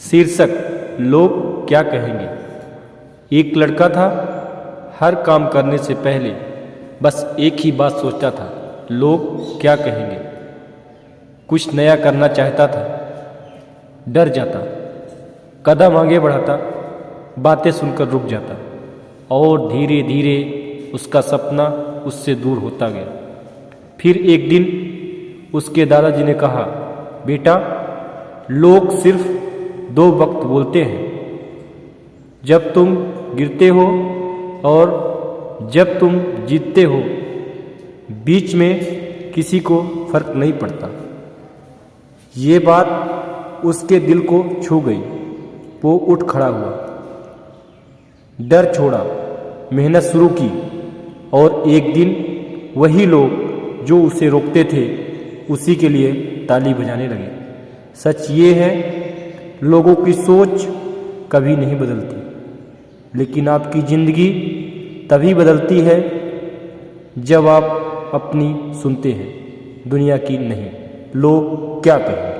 शीर्षक लोग क्या कहेंगे। एक लड़का था, हर काम करने से पहले बस एक ही बात सोचता था, लोग क्या कहेंगे। कुछ नया करना चाहता था, डर जाता, कदम आगे बढ़ाता, बातें सुनकर रुक जाता और धीरे धीरे उसका सपना उससे दूर होता गया। फिर एक दिन उसके दादाजी ने कहा, बेटा, लोग सिर्फ दो वक्त बोलते हैं, जब तुम गिरते हो और जब तुम जीतते हो। बीच में किसी को फर्क नहीं पड़ता। ये बात उसके दिल को छू गई। वो उठ खड़ा हुआ, डर छोड़ा, मेहनत शुरू की और एक दिन वही लोग जो उसे रोकते थे उसी के लिए ताली बजाने लगे। सच ये है, लोगों की सोच कभी नहीं बदलती, लेकिन आपकी ज़िंदगी तभी बदलती है जब आप अपनी सुनते हैं, दुनिया की नहीं। लोग क्या कहेंगे।